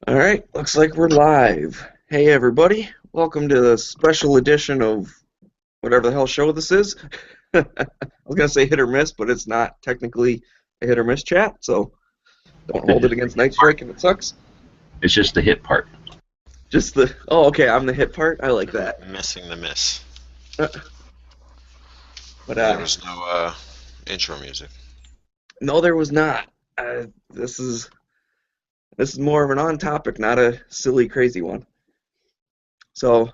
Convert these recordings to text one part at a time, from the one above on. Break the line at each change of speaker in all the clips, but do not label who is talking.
All right, looks like we're live. Hey, everybody. Welcome to the special edition of whatever the hell show this is. I was going to say hit or miss, but it's not technically a hit or miss chat, so don't hold it against Night Strike if it sucks.
It's just the hit part.
Just the, oh, okay, I'm the hit part. I like that.
Missing the miss.
Uh, But,
There was no intro music.
no, there was not. This is more of an on topic, not a silly, crazy one. So,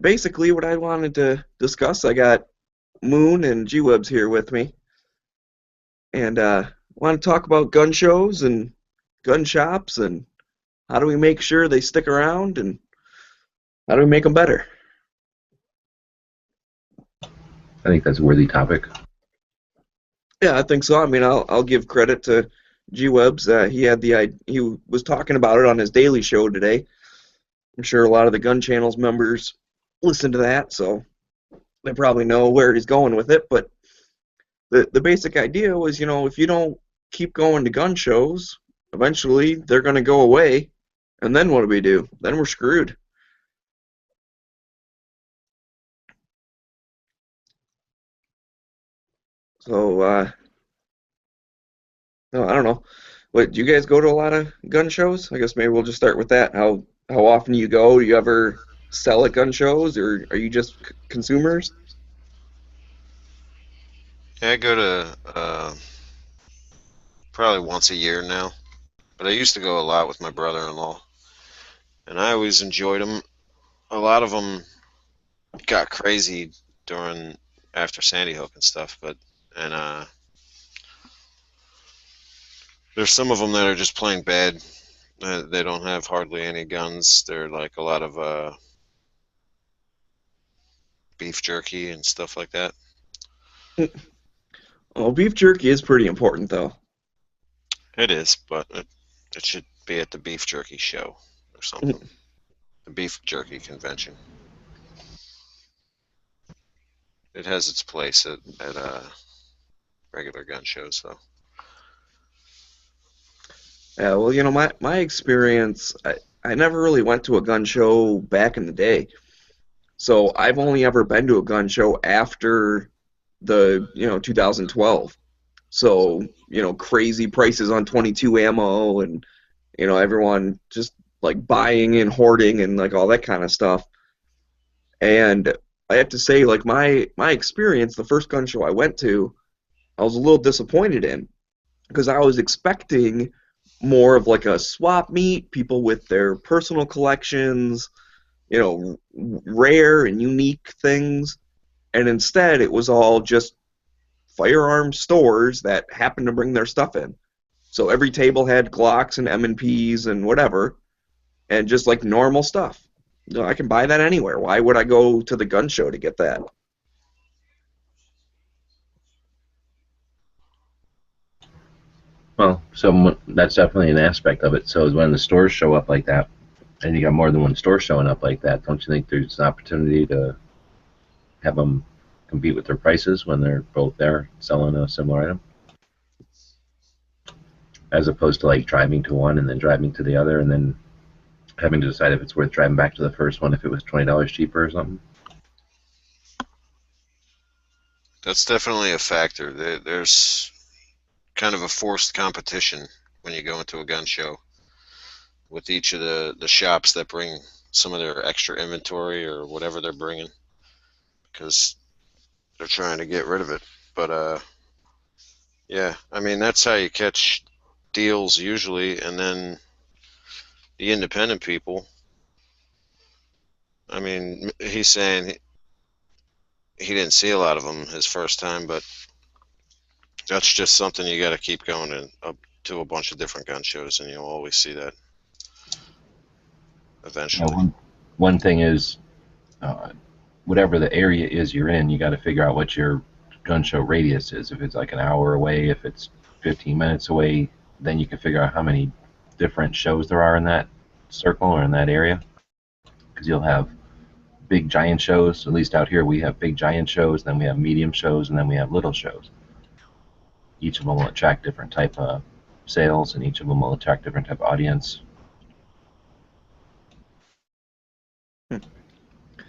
basically, what I wanted to discuss, I got Moon and G-Webs here with me. And want to talk about gun shows and gun shops and how do we make sure they stick around and how do we make them better?
I think that's a worthy topic.
Yeah, I think so. I mean, I'll give credit to G Webs. He was talking about it on his daily show today. I'm sure a lot of the Gun Channel's members listen to that, so they probably know where he's going with it. But the basic idea was, if you don't keep going to gun shows, eventually they're going to go away, and then what do we do? Then we're screwed. So, no, I don't know. What, do you guys go to a lot of gun shows? I guess maybe we'll just start with that. How often you go? Do you ever sell at gun shows, or are you just consumers?
Yeah, I go to probably once a year now, but I used to go a lot with my brother-in-law, and I always enjoyed them. A lot of them got crazy during after Sandy Hook and stuff, but and there's some of them that are just plain bad. They don't have hardly any guns. They're like a lot of beef jerky and stuff like that.
Oh, beef jerky is pretty important, though.
It is, but it should be at the beef jerky show or something. The beef jerky convention. It has its place at regular gun shows, though.
Yeah, well, my experience, I never really went to a gun show back in the day. So I've only ever been to a gun show after the 2012. So crazy prices on 22 ammo and everyone just like buying and hoarding and like all that kind of stuff. And I have to say, like my experience, the first gun show I went to, I was a little disappointed in because I was expecting more of like a swap meet, people with their personal collections, rare and unique things, and instead it was all just firearm stores that happened to bring their stuff in. So every table had Glocks and M&Ps and whatever, and just like normal stuff. I can buy that anywhere. Why would I go to the gun show to get that?
Well, so that's definitely an aspect of it. So when the stores show up like that, and you got more than one store showing up like that, don't you think there's an opportunity to have them compete with their prices when they're both there selling a similar item, as opposed to like driving to one and then driving to the other and then having to decide if it's worth driving back to the first one if it was $20 cheaper or something?
That's definitely a factor. There's kind of a forced competition when you go into a gun show with each of the shops that bring some of their extra inventory or whatever they're bringing because they're trying to get rid of it. But yeah, I mean that's how you catch deals usually, and then the independent people. I mean, he's saying he didn't see a lot of them his first time, but that's just something you got to keep going and up to a bunch of different gun shows, and you'll always see that
Yeah,
eventually.
one thing is, uh, whatever the area is you're in, you got to figure out what your gun show radius is. If it's like an hour away, if it's 15 minutes away, then you can figure out how many different shows there are in that circle or in that area. Because you'll have big giant shows. At least out here, we have big giant shows, then we have medium shows, and then we have little shows. Each of them will attract different type of sales, and each of them will attract different type of audience.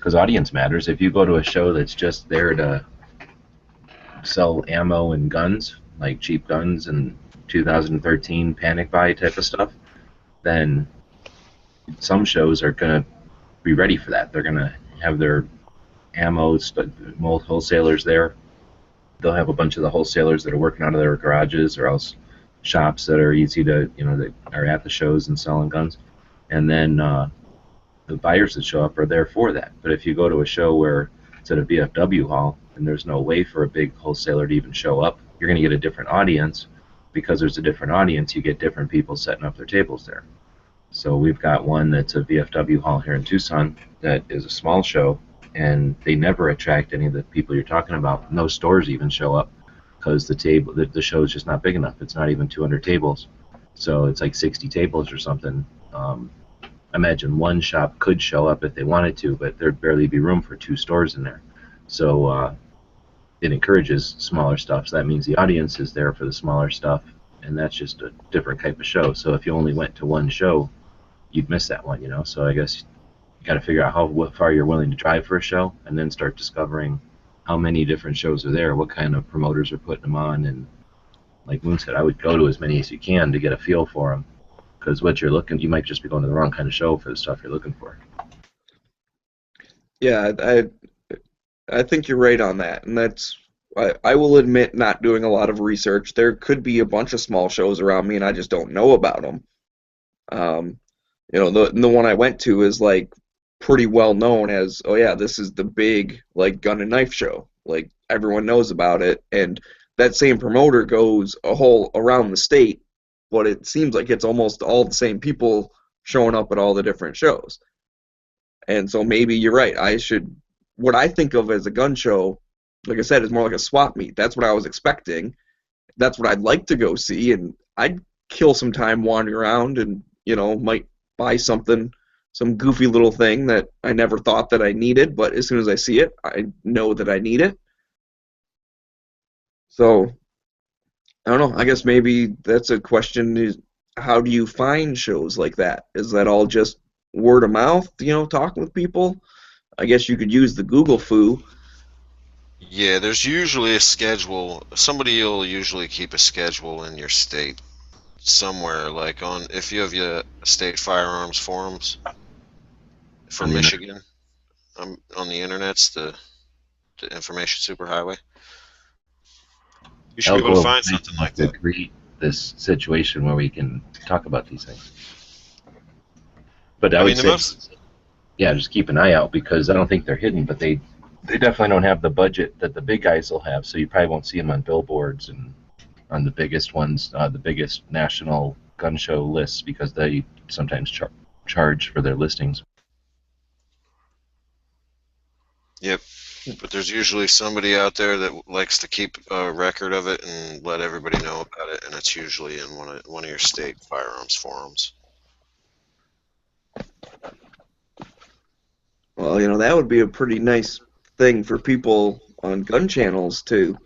because audience matters. If you go to a show that's just there to sell ammo and guns, like cheap guns and 2013 panic buy type of stuff, then some shows are going to be ready for that. They're going to have their ammo wholesalers there. They'll have a bunch of the wholesalers that are working out of their garages, or else shops that are easy to, that are at the shows and selling guns. And then the buyers that show up are there for that. But if you go to a show where it's at a VFW hall and there's no way for a big wholesaler to even show up, you're going to get a different audience. Because there's a different audience, you get different people setting up their tables there. So we've got one that's a VFW hall here in Tucson that is a small show, and they never attract any of the people you're talking about. No stores even show up because the show is just not big enough. It's not even 200 tables, so it's like 60 tables or something. Imagine one shop could show up if they wanted to, but there'd barely be room for 2 stores in there. So it encourages smaller stuff. So that means the audience is there for the smaller stuff, and that's just a different type of show. So if you only went to one show, you'd miss that one, So I guess you got to figure out how far you're willing to drive for a show, and then start discovering how many different shows are there, what kind of promoters are putting them on, and like Moon said, I would go to as many as you can to get a feel for them, because what you're looking, you might just be going to the wrong kind of show for the stuff you're looking for.
Yeah, I think you're right on that, and I will admit not doing a lot of research. There could be a bunch of small shows around me, and I just don't know about them. The one I went to is like pretty well known as, oh yeah, this is the big like gun and knife show. Like everyone knows about it, and that same promoter goes a whole around the state, but it seems like it's almost all the same people showing up at all the different shows. And so maybe you're right. What I think of as a gun show, like I said, is more like a swap meet. That's what I was expecting. That's what I'd like to go see, and I'd kill some time wandering around and, might buy something, some goofy little thing that I never thought that I needed, but as soon as I see it, I know that I need it. So, I don't know. I guess maybe that's a question is, how do you find shows like that? Is that all just word of mouth, talking with people? I guess you could use the Google foo.
Yeah, there's usually a schedule. Somebody will usually keep a schedule in your state somewhere, like if you have your state firearms forums for Michigan, on the internet's the information superhighway. You should be able to find something like that.
Create this situation where we can talk about these things. But I would say, yeah, just keep an eye out, because I don't think they're hidden, but they definitely don't have the budget that the big guys will have, so you probably won't see them on billboards and on the biggest ones, the biggest national gun show lists, because they sometimes charge for their listings.
Yep, but there's usually somebody out there that likes to keep a record of it and let everybody know about it, and it's usually in one of your state firearms forums.
Well, that would be a pretty nice thing for people on gun channels to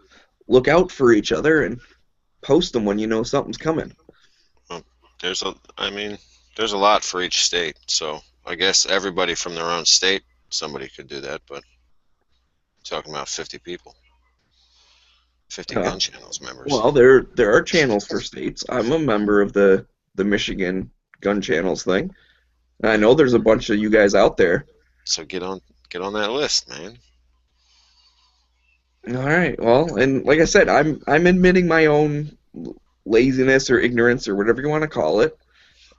look out for each other and post them when something's coming.
Well, there's a lot for each state, so I guess everybody from their own state, somebody could do that, but talking about 50 people, 50 gun channels members.
Well, there are channels for states. I'm a member of the Michigan gun channels thing, and I know there's a bunch of you guys out there.
So get on that list, man.
All right. Well, and like I said, I'm admitting my own laziness or ignorance or whatever you want to call it.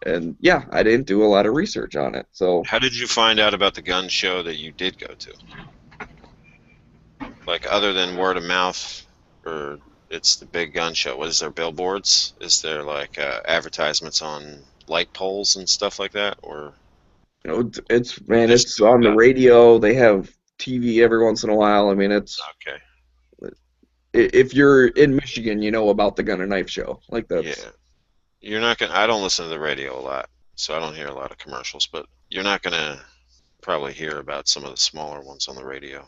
And yeah, I didn't do a lot of research on it. So
how did you find out about the gun show that you did go to? Like, other than word of mouth, or it's the big gun show, is there billboards? Is there like advertisements on light poles and stuff like that, or?
It's on the radio. They have TV every once in a while. I mean, it's
okay.
If you're in Michigan, you know about the gun and knife show. Like that.
Yeah. You're not gonna. I don't listen to the radio a lot, so I don't hear a lot of commercials. But you're not gonna probably hear about some of the smaller ones on the radio.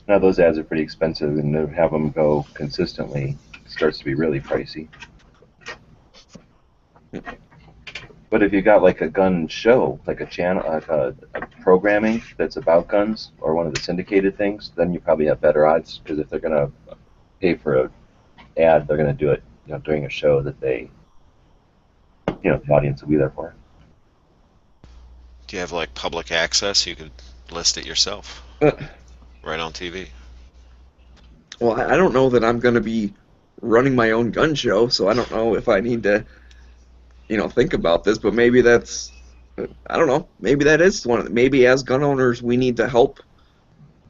Now those ads are pretty expensive, and to have them go consistently starts to be really pricey. But if you got like a gun show, like a channel, like a programming that's about guns or one of the syndicated things, then you probably have better odds, because if they're going to pay for an ad, they're going to do it, during a show that they, the audience will be there for.
Do you have like public access? You could list it yourself
Uh,
right on TV.
well, I don't know that I'm going to be running my own gun show, so I don't know if I need to, think about this, but maybe that's, I don't know, maybe that is one of the, maybe as gun owners we need to help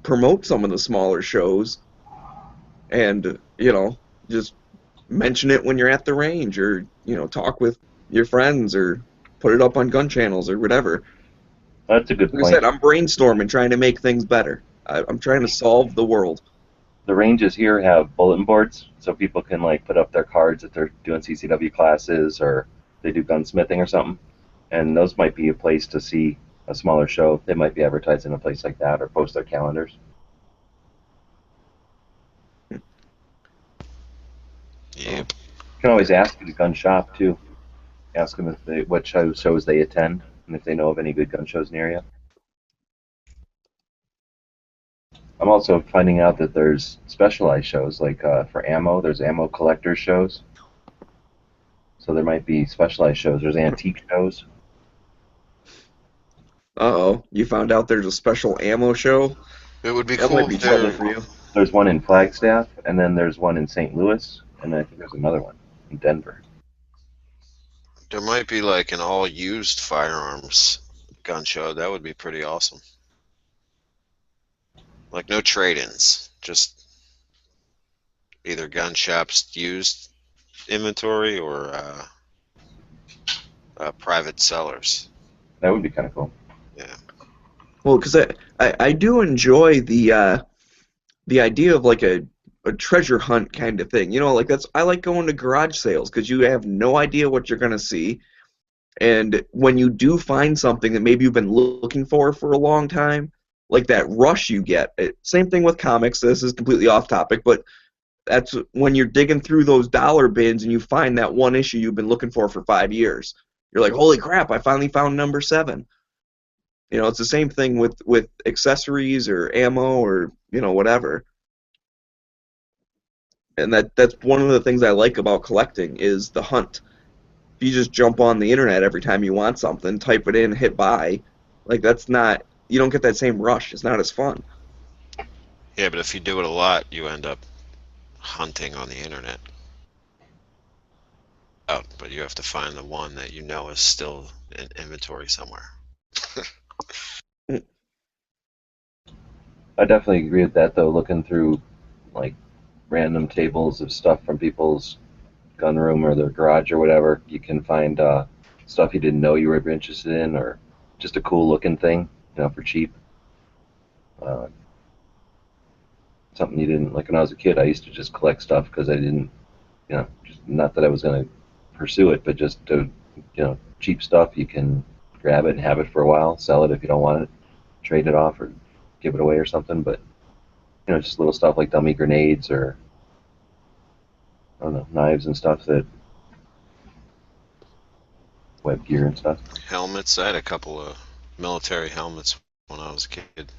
promote some of the smaller shows and, just mention it when you're at the range or, talk with your friends or put it up on gun channels or whatever.
That's a good
Like I
point.
said, I'm brainstorming, trying to make things better. I'm trying to solve the world.
The ranges here have bulletin boards, so people can like put up their cards if they're doing CCW classes or they do gunsmithing or something. And those might be a place to see a smaller show. They might be advertised in a place like that or post their calendars.
Yep.
You can always ask at a gun shop too. Ask them what shows they attend and if they know of any good gun shows near you. I'm also finding out that there's specialized shows, like for ammo, there's ammo collector shows. So there might be specialized shows. There's antique shows.
Uh-oh, you found out there's a special ammo show?
It would be
That
cool
might be
if
trouble
there,
for you.
There's one in Flagstaff, and then there's one in St. Louis, and I think there's another one in Denver.
there might be like an all used firearms gun show. That would be pretty awesome. Like no trade-ins, just either gun shops used inventory or private sellers.
That would be kind of cool.
Yeah.
Well, because I do enjoy the idea of like a treasure hunt kind of thing. Like I like going to garage sales because you have no idea what you're gonna see, and when you do find something that maybe you've been looking for a long time, like that rush you get. Same thing with comics. This is completely off topic, but that's when you're digging through those dollar bins and you find that one issue you've been looking for 5 years. You're like, holy crap! I finally found number 7. It's the same thing with accessories or ammo or whatever. And that's one of the things I like about collecting is the hunt. If you just jump on the internet every time you want something, type it in, hit buy, like that's not, you don't get that same rush. It's not as fun.
Yeah, but if you do it a lot, you end up hunting on the internet. Oh, but you have to find the one that you know is still in inventory somewhere.
I definitely agree with that, though. Looking through like random tables of stuff from people's gun room or their garage or whatever, you can find stuff you didn't know you were interested in, or just a cool looking thing, for cheap. Something you didn't like. When I was a kid, I used to just collect stuff because I didn't, just not that I was going to pursue it, but just to, cheap stuff. You can grab it and have it for a while, sell it if you don't want it, trade it off or give it away or something. But just little stuff like dummy grenades or I don't know, knives and stuff, that web gear and stuff.
Helmets. I had a couple of military helmets when I was a kid.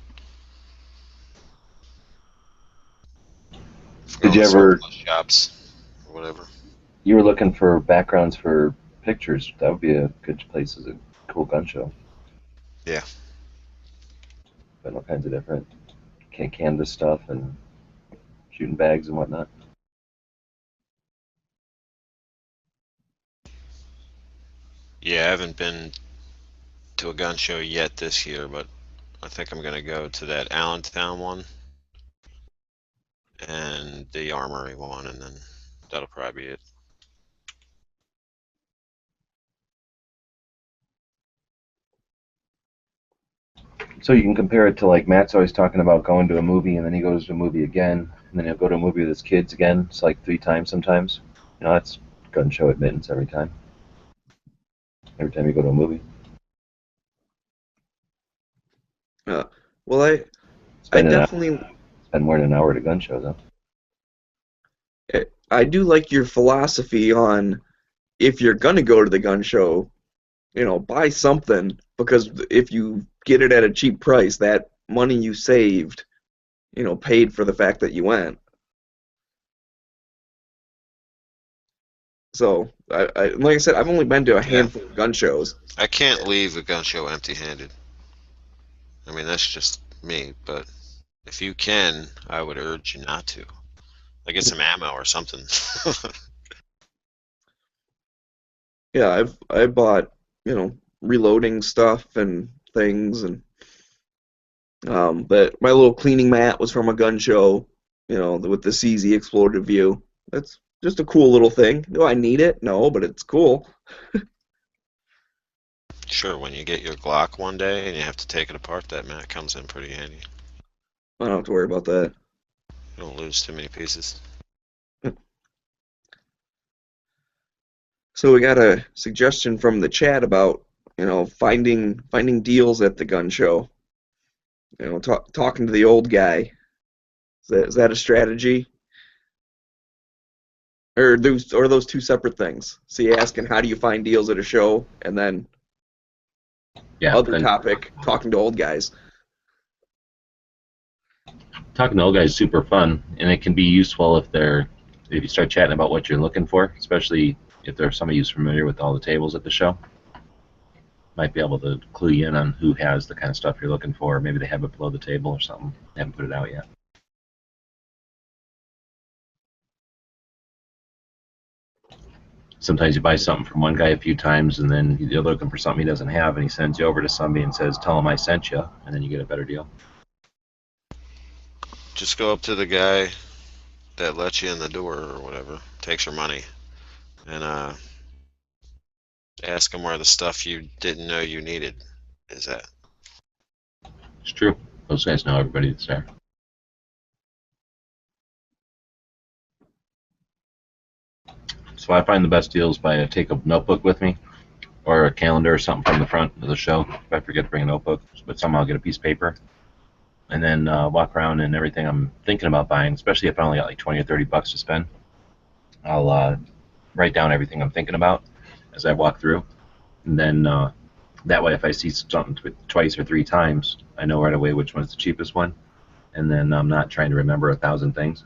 Did you ever?
Shops or whatever.
You were looking for backgrounds for pictures. That would be a good place as a cool gun show.
Yeah.
But all kinds of different canvas stuff and shooting bags and whatnot.
Yeah, I haven't been to a gun show yet this year, but I think I'm gonna go to that Allentown one and the Armory one, and then that'll probably be it.
So you can compare it to, like, Matt's always talking about going to a movie, and then he goes to a movie again, and then he'll go to a movie with his kids again. It's like 3 times sometimes. That's gun show admittance every time. Every time you go to a movie.
Well, I
Spend
definitely
spend more than an hour at a gun show, though.
I do like your philosophy on if you're gonna go to the gun show, buy something because if you get it at a cheap price, that money you saved, paid for the fact that you went. So, like I said, I've only been to a
Yeah.
handful of gun shows.
I can't leave a gun show empty-handed. I mean, that's just me, but if you can, I would urge you not to. Like, get some ammo or something.
Yeah, I bought, reloading stuff and things, and but my little cleaning mat was from a gun show, with the CZ exploded view. That's just a cool little thing. Do I need it? No, but it's cool.
Sure, when you get your Glock one day and you have to take it apart, that mat comes in pretty handy.
I don't have to worry about that.
You don't lose too many pieces.
So we got a suggestion from the chat about, finding deals at the gun show. Talking to the old guy. Is that a strategy? Or are those two separate things? So you're asking how do you find deals at a show, and then
Yeah.
other topic, talking to old guys.
Talking to old guys is super fun, and it can be useful if you start chatting about what you're looking for, especially if there's somebody who's familiar with all the tables at the show. Might be able to clue you in on who has the kind of stuff you're looking for. Maybe they have it below the table or something. They haven't put it out yet. Sometimes you buy something from one guy a few times, and then you're looking for something he doesn't have, and he sends you over to somebody and says, "Tell him I sent you," and then you get a better deal.
Just go up to the guy that lets you in the door or whatever, takes your money, and ask him where the stuff you didn't know you needed is at.
It's true. Those guys know everybody that's there. So I find the best deals by take a notebook with me, or a calendar or something from the front of the show. If I forget to bring a notebook, but somehow I'll get a piece of paper, and then walk around and everything I'm thinking about buying, especially if I only got like 20 or 30 bucks to spend. I'll write down everything I'm thinking about as I walk through, and then that way, if I see something twice or three times, I know right away which one's the cheapest one, and then I'm not trying to remember 1,000 things.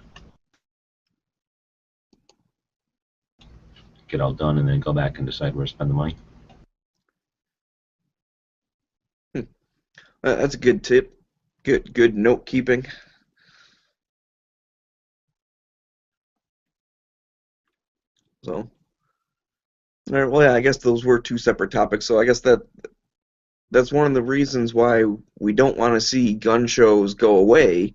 Get all done, and then go back and decide where to spend the money.
That's a good tip. Good note keeping. So, all right, well, yeah, I guess those were two separate topics. So I guess that's one of the reasons why we don't want to see gun shows go away,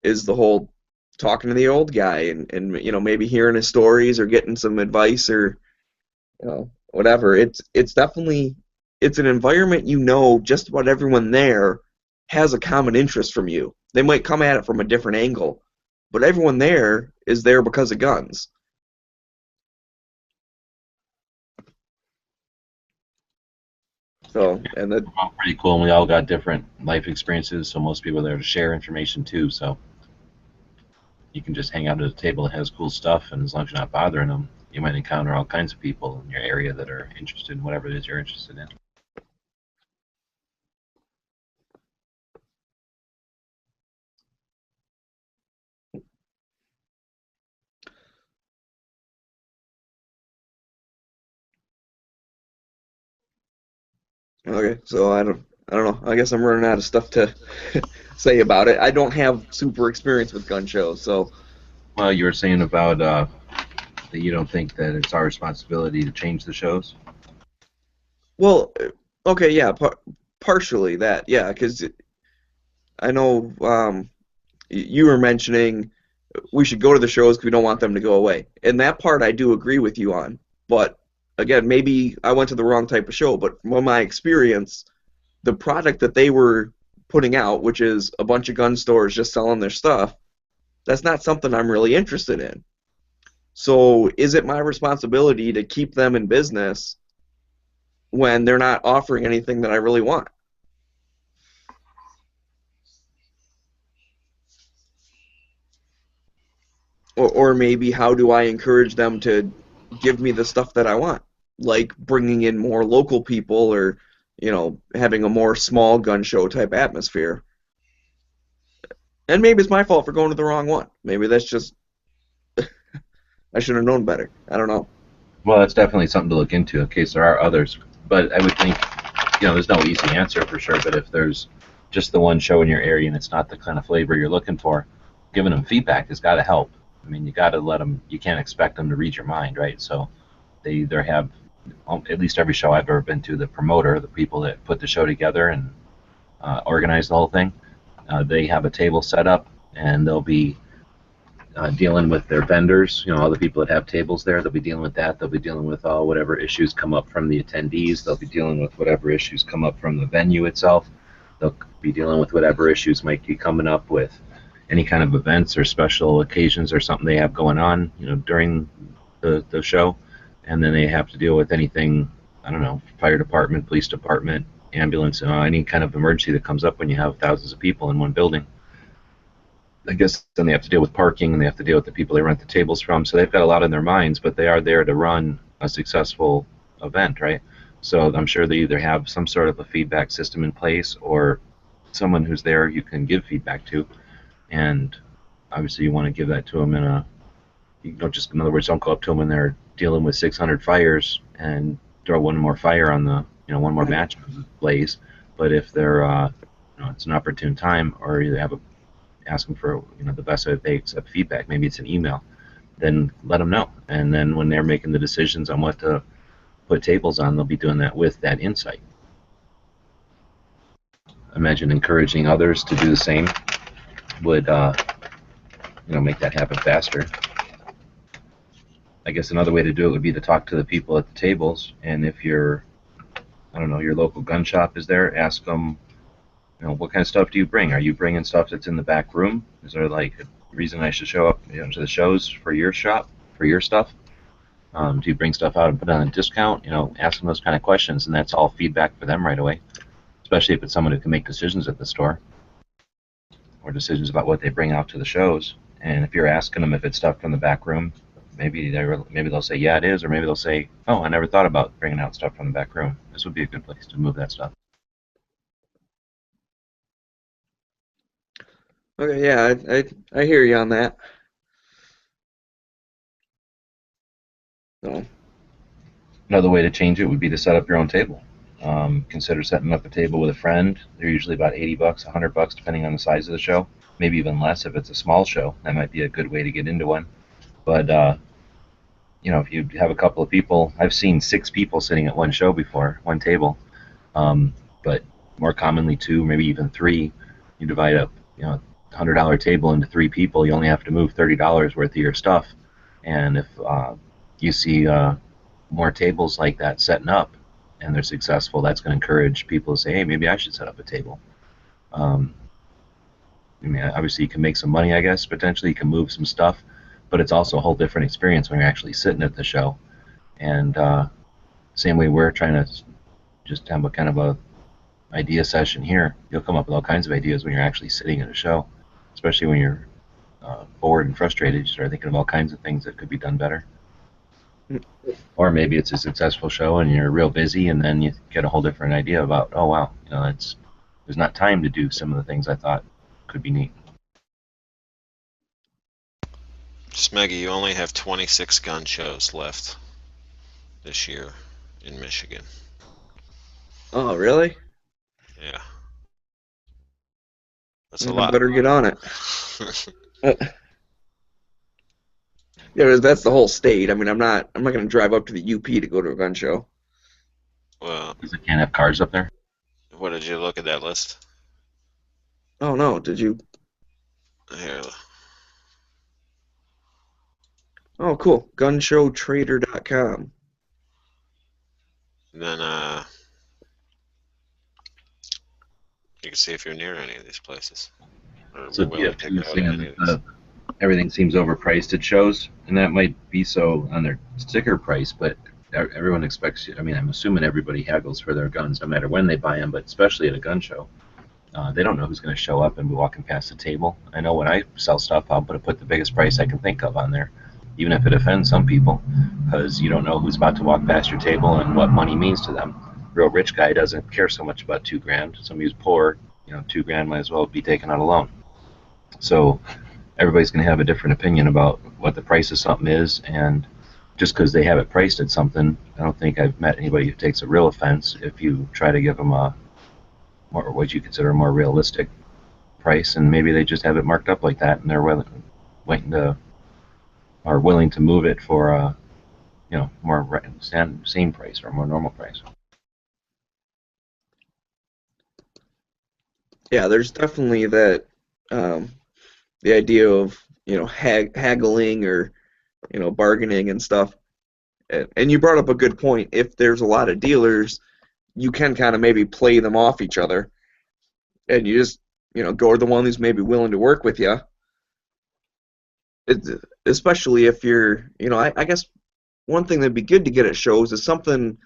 is the whole talking to the old guy and maybe hearing his stories or getting some advice or whatever. It's definitely it's an environment just about everyone there has a common interest from you. They might come at it from a different angle, but everyone there is there because of guns. So, and that
We're all pretty cool, and we all got different life experiences, so most people are there to share information too. So you can just hang out at a table that has cool stuff, and as long as you're not bothering them, you might encounter all kinds of people in your area that are interested in whatever it is you're interested in.
Okay, so I don't know. I guess I'm running out of stuff to say about it. I don't have super experience with gun shows, so
Well, you were saying about that you don't think that it's our responsibility to change the shows.
well, okay, yeah, partially that, yeah, because I know you were mentioning we should go to the shows because we don't want them to go away, and that part I do agree with you on. But again, maybe I went to the wrong type of show. But from my experience, the product that they were putting out, which is a bunch of gun stores just selling their stuff, that's not something I'm really interested in. So is it my responsibility to keep them in business when they're not offering anything that I really want? Or maybe how do I encourage them to give me the stuff that I want? Like bringing in more local people or having a more small gun show type atmosphere. And maybe it's my fault for going to the wrong one. Maybe that's just I should have known better. I don't know.
Well, that's definitely something to look into in case there are others. But I would think, there's no easy answer for sure. But if there's just the one show in your area and it's not the kind of flavor you're looking for, giving them feedback has got to help. I mean, you got to let them. You can't expect them to read your mind, right? So they either have, at least every show I've ever been to, the promoter, the people that put the show together and organize the whole thing, they have a table set up and they'll be dealing with their vendors, all the people that have tables there. They'll be dealing with that. They'll be dealing with whatever issues come up from the attendees. They'll be dealing with whatever issues come up from the venue itself. They'll be dealing with whatever issues might be coming up with any kind of events or special occasions or something they have going on, during the show. And then they have to deal with anything, I don't know, fire department, police department, ambulance, any kind of emergency that comes up when you have thousands of people in one building. I guess then they have to deal with parking and they have to deal with the people they rent the tables from. So they've got a lot in their minds, but they are there to run a successful event, right? So I'm sure they either have some sort of a feedback system in place or someone who's there you can give feedback to. And obviously you want to give that to them just, in other words, don't go up to them when they're dealing with 600 fires and throw one more fire on the, one more match blaze. But if they're, it's an opportune time, or you have ask them for the best way they accept feedback, maybe it's an email, then let them know. And then when they're making the decisions on what to put tables on, they'll be doing that with that insight. Imagine encouraging others to do the same would make that happen faster. I guess another way to do it would be to talk to the people at the tables, and if your local gun shop is there, ask them, what kind of stuff do you bring? Are you bringing stuff that's in the back room? Is there like a reason I should show up to the shows for your shop, for your stuff? Do you bring stuff out and put it on a discount? Ask them those kind of questions, and that's all feedback for them right away, especially if it's someone who can make decisions at the store or decisions about what they bring out to the shows. And if you're asking them if it's stuff from the back room, maybe they'll say, yeah, it is, or maybe they'll say, oh, I never thought about bringing out stuff from the back room. This would be a good place to move that stuff.
Okay, yeah, I hear you on that. So.
Another way to change it would be to set up your own table. Consider setting up a table with a friend. They're usually about $80, $100, depending on the size of the show. Maybe even less if it's a small show. That might be a good way to get into one. But if you have a couple of people, I've seen 6 people sitting at one show before, one table. But more commonly 2, maybe even 3. You divide up, $100 table into 3 people, you only have to move $30 worth of your stuff. And if you see more tables like that setting up and they're successful, that's going to encourage people to say, hey, maybe I should set up a table. Obviously you can make some money, I guess, potentially you can move some stuff, but it's also a whole different experience when you're actually sitting at the show. And same way we're trying to just have a kind of a idea session here, you'll come up with all kinds of ideas when you're actually sitting at a show, especially when you're bored and frustrated. You start thinking of all kinds of things that could be done better. Or maybe it's a successful show and you're real busy, and then you get a whole different idea about, oh wow, there's not time to do some of the things I thought could be neat.
Smeggy, you only have 26 gun shows left this year in Michigan.
Oh, really?
Yeah. That's a lot.
Better get on it. Yeah, that's the whole state. I mean, I'm not going to drive up to the UP to go to a gun show.
Well,
because they can't have cars up there.
What did you look at that list?
Oh no, did you?
Here.
Oh, cool. Gunshowtrader.com.
Then you can see if you're near any of these places.
So yeah, everything seems overpriced at shows, and that might be so on their sticker price, but everyone expects, I'm assuming everybody haggles for their guns no matter when they buy them, but especially at a gun show. They don't know who's going to show up and be walking past the table. I know when I sell stuff, I'll put the biggest price I can think of on there, even if it offends some people, because you don't know who's about to walk past your table and what money means to them. real rich guy doesn't care so much about $2,000. Somebody who's poor, $2,000 might as well be taken out a loan. So everybody's going to have a different opinion about what the price of something is, and just because they have it priced at something, I don't think I've met anybody who takes a real offense if you try to give them a more what you consider a more realistic price, and maybe they just have it marked up like that, and they're willing to move it for a more same price or more normal price.
Yeah, there's definitely that the idea of haggling or bargaining and stuff. And you brought up a good point. If there's a lot of dealers, you can kind of maybe play them off each other, and you just go to the one who's maybe willing to work with you. Especially if you're, I guess one thing that'd be good to get at shows is something,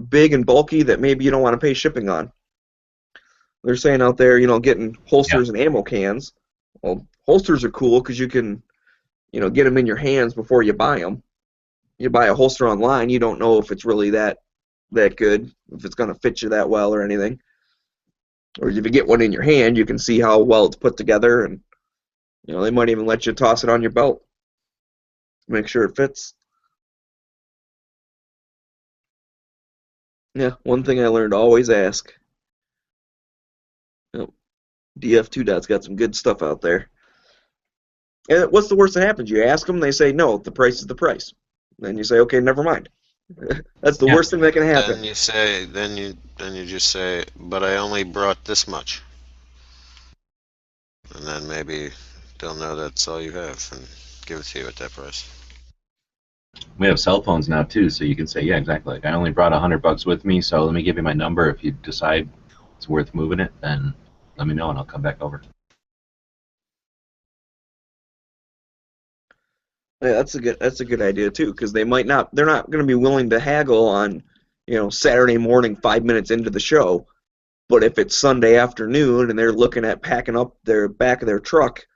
big and bulky that maybe you don't want to pay shipping on. They're saying out there, getting holsters and ammo cans. Well, holsters are cool because you can, get them in your hands before you buy them. You buy a holster online, you don't know if it's really that good, if it's going to fit you that well or anything. Or if you get one in your hand, you can see how well it's put together, and they might even let you toss it on your belt, make sure it fits. Yeah, one thing I learned: always ask. DF2.'s got some good stuff out there. And what's the worst that happens? You ask them, they say no, the price is the price. Then you say, okay, never mind. That's the worst thing that can happen.
Then you just say, but I only brought this much, and then maybe they'll know that's all you have and give it to you at that price.
We have cell phones now too, so you can say, yeah, exactly. Like, I only brought $100 with me, so let me give you my number. If you decide it's worth moving it, then let me know and I'll come back over.
Yeah, that's a good idea too, because they're not going to be willing to haggle on, Saturday morning 5 minutes into the show. But if it's Sunday afternoon and they're looking at packing up their back of their truck,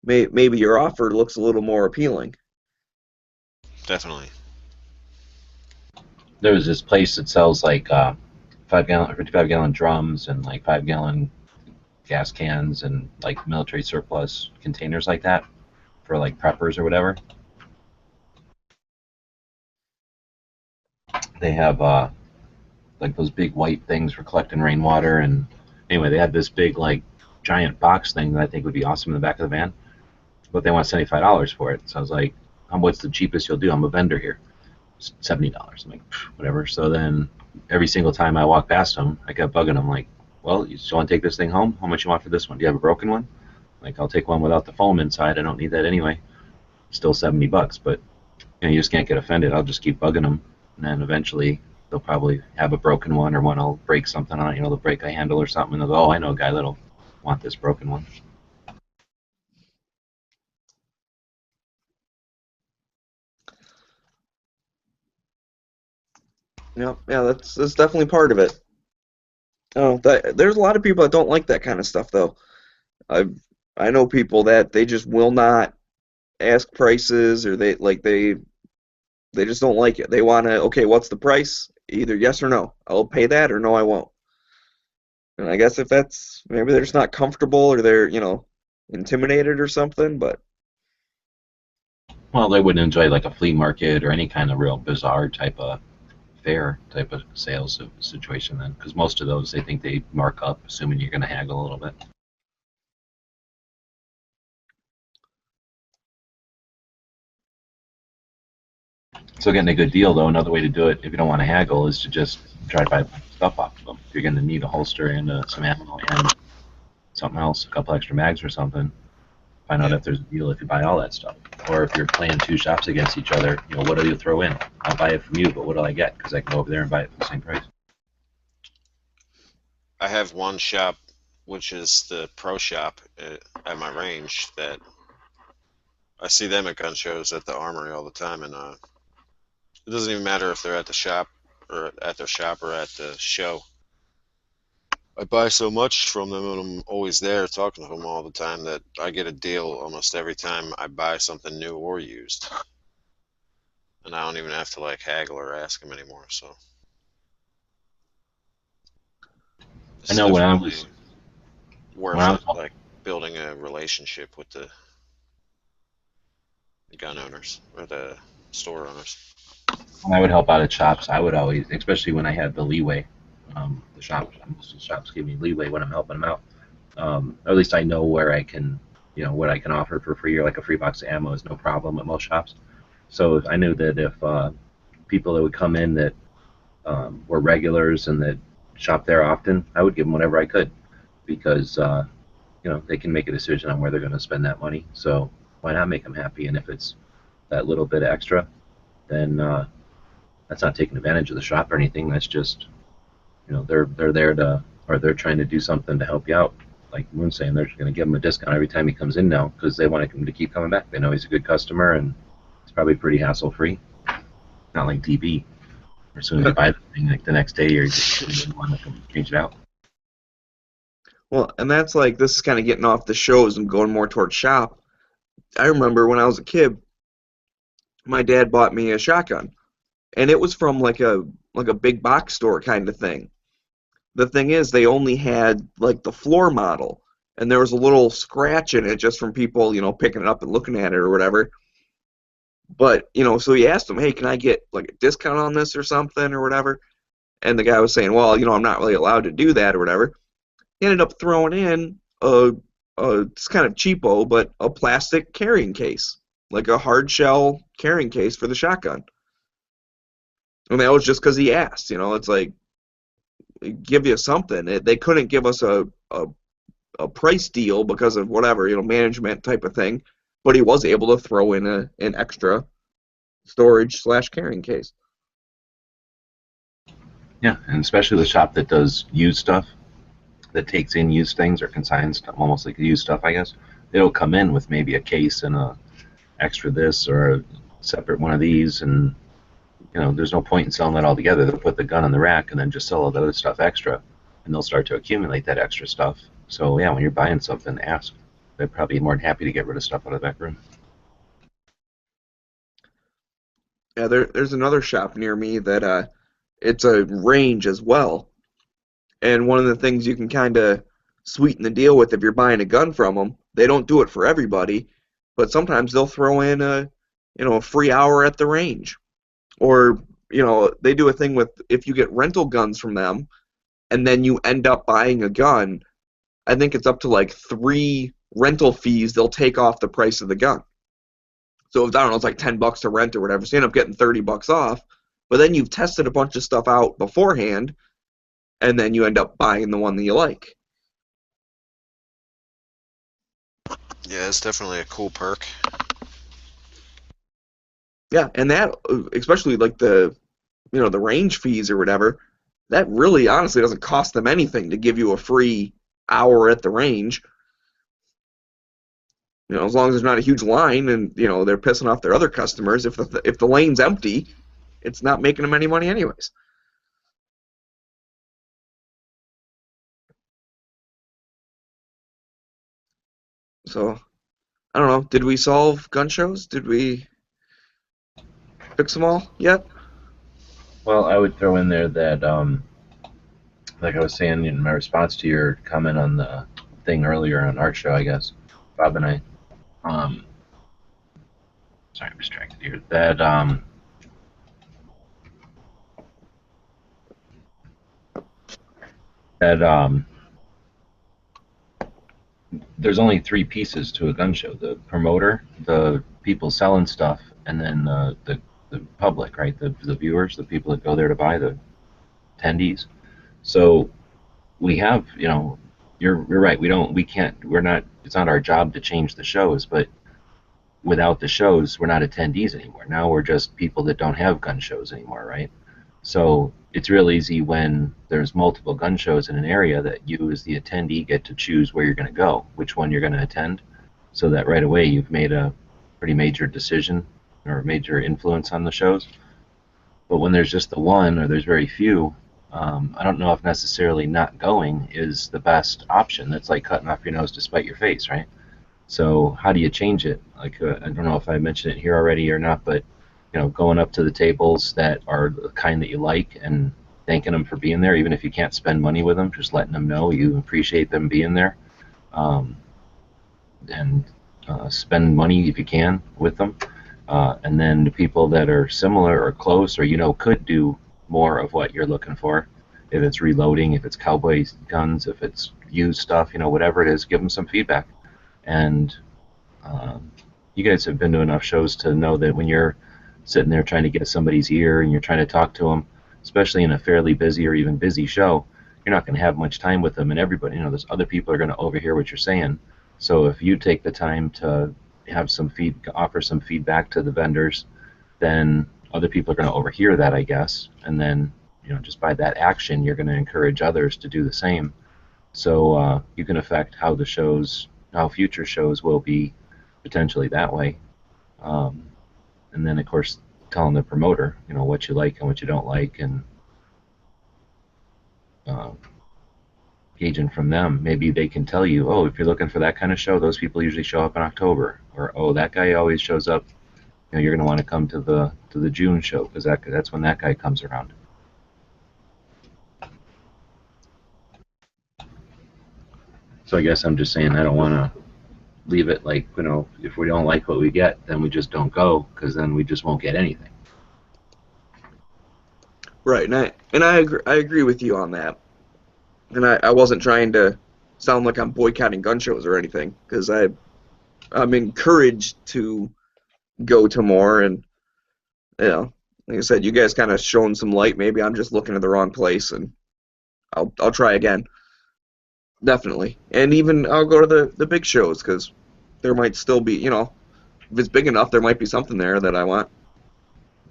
maybe your offer looks a little more appealing.
Definitely.
There was this place that sells like 55-gallon drums and like 5-gallon gas cans and like military surplus containers like that for like preppers or whatever. They have like those big white things for collecting rainwater, and anyway, they had this big like giant box thing that I think would be awesome in the back of the van, but they want $75 for it. So I was like, what's the cheapest you'll do? I'm a vendor here. $70. I'm like, whatever. So then every single time I walk past them, I kept bugging them like, well, you still want to take this thing home? How much you want for this one? Do you have a broken one? Like, I'll take one without the foam inside. I don't need that anyway. Still $70, but you just can't get offended. I'll just keep bugging them, and then eventually they'll probably have a broken one, or one will break something on it. They'll break a handle or something, and they'll go, oh, I know a guy that'll want this broken one.
Yeah, that's definitely part of it. Oh, there's a lot of people that don't like that kind of stuff, though. I know people that they just will not ask prices, or they just don't like it. They want to, okay, what's the price? Either yes or no. I'll pay that, or no, I won't. And I guess if that's, maybe they're just not comfortable, or they're intimidated or something. But
well, they wouldn't enjoy like a flea market or any kind of real bizarre type of fair type of sales situation then, because most of those they think they mark up, assuming you're going to haggle a little bit. So getting a good deal, though, another way to do it if you don't want to haggle is to just try to buy stuff off of them. If you're going to need a holster and some ammo and something else, a couple extra mags or something, find out if there's a deal if you buy all that stuff. Or if you're playing two shops against each other, what do you throw in? I'll buy it from you, but what do I get? Because I can go over there and buy it for the same price.
I have one shop, which is the pro shop at my range, that I see them at gun shows at the Armory all the time, and it doesn't even matter if they're at the shop or at their shop or at the show. I buy so much from them, and I'm always there talking to them all the time, that I get a deal almost every time I buy something new or used. And I don't even have to like haggle or ask them anymore. So
I
It's
know
definitely
when
worth
I
it,
was
like building a relationship with the gun owners or the store owners.
when I would help out at shops, I would always, especially when I had the leeway, the shops, most of the shops give me leeway when I'm helping them out. Or at least I know where I can, what I can offer for free, or like a free box of ammo is no problem at most shops. So I knew that if people that would come in that were regulars and that shop there often, I would give them whatever I could because they can make a decision on where they're going to spend that money. So why not make them happy? And if it's that little bit extra, then that's not taking advantage of the shop or anything. That's just they're there to, or they're trying to do something to help you out. Like Moon's saying, they're going to give him a discount every time he comes in now because they want him to keep coming back. They know he's a good customer and it's probably pretty hassle free. Not like DB. As soon as you buy the thing, like the next day, you want to come change it out.
Well, and that's like, this is kind of getting off the shows and going more towards shop. I remember when I was a kid, my dad bought me a shotgun, and it was from like a big box store kind of thing. The thing is, they only had like the floor model, and there was a little scratch in it just from people, picking it up and looking at it or whatever. But, so he asked him, hey, can I get like a discount on this or something or whatever? And the guy was saying, well, I'm not really allowed to do that or whatever. He ended up throwing in it's kind of cheapo, but a plastic carrying case, like a hard shell carrying case for the shotgun. And that was just because he asked. It's like, give you something. They couldn't give us a price deal because of whatever, management type of thing, but he was able to throw in an extra storage/carrying case.
Yeah, and especially the shop that does used stuff, that takes in used things or consigns stuff, almost like used stuff, I guess. It'll come in with maybe a case and a extra this or a separate one of these, and there's no point in selling that all together. They'll put the gun on the rack and then just sell all the other stuff extra, and they'll start to accumulate that extra stuff. So yeah, when you're buying something, ask. They're probably more than happy to get rid of stuff out of the back room.
Yeah, there's another shop near me that it's a range as well. And one of the things you can kind of sweeten the deal with if you're buying a gun from them, they don't do it for everybody, but sometimes they'll throw in a free hour at the range. Or, they do a thing with, if you get rental guns from them and then you end up buying a gun, I think it's up to like 3 rental fees they'll take off the price of the gun. So if, I don't know, it's like $10 to rent or whatever, so you end up getting $30 off, but then you've tested a bunch of stuff out beforehand, and then you end up buying the one that you like.
Yeah, it's definitely a cool perk.
Yeah, and that, especially like the range fees or whatever, that really honestly doesn't cost them anything to give you a free hour at the range. As long as there's not a huge line and they're pissing off their other customers. If the lane's empty, it's not making them any money anyways. So I don't know. Did we solve gun shows? Did we fix them all yet?
Well, I would throw in there that, like I was saying in my response to your comment on the thing earlier on Art Show, I guess, Bob and I, sorry, I'm distracted here, that there's only 3 pieces to a gun show: the promoter, the people selling stuff, and then the public, right? The viewers, the people that go there to buy, the attendees. So we have, you're right. We're not. It's not our job to change the shows, but without the shows, we're not attendees anymore. Now we're just people that don't have gun shows anymore, right? So it's real easy when there's multiple gun shows in an area that you as the attendee get to choose where you're going to go, which one you're going to attend, so that right away you've made a pretty major decision or a major influence on the shows. But when there's just the one or there's very few, I don't know if necessarily not going is the best option. That's like cutting off your nose to spite your face, right? So how do you change it? Like I don't know if I mentioned it here already or not, but going up to the tables that are the kind that you like and thanking them for being there, even if you can't spend money with them, just letting them know you appreciate them being there, um, and spend money if you can with them. And then the people that are similar or close or could do more of what you're looking for, if it's reloading, if it's cowboy guns, if it's used stuff, whatever it is, give them some feedback. And you guys have been to enough shows to know that when you're sitting there trying to get somebody's ear and you're trying to talk to them, especially in a fairly busy or even busy show, you're not going to have much time with them, and everybody, there's other people are going to overhear what you're saying. So if you take the time to have offer some feedback to the vendors, then other people are going to overhear that, I guess, and then just by that action, you're going to encourage others to do the same. So you can affect how future shows will be potentially that way. And then, of course, telling the promoter, what you like and what you don't like, and gauging from them. Maybe they can tell you, oh, if you're looking for that kind of show, those people usually show up in October, or oh, that guy always shows up. You're going to want to come to the June show because that's when that guy comes around. So I guess I'm just saying I don't want to leave it like, if we don't like what we get, then we just don't go, because then we just won't get anything.
Right, and I agree with you on that. And I wasn't trying to sound like I'm boycotting gun shows or anything, because I'm encouraged to go to more, and like I said, you guys kind of shown some light. Maybe I'm just looking at the wrong place, and I'll try again. Definitely. And even I'll go to the big shows, because there might still be, if it's big enough, there might be something there that I want.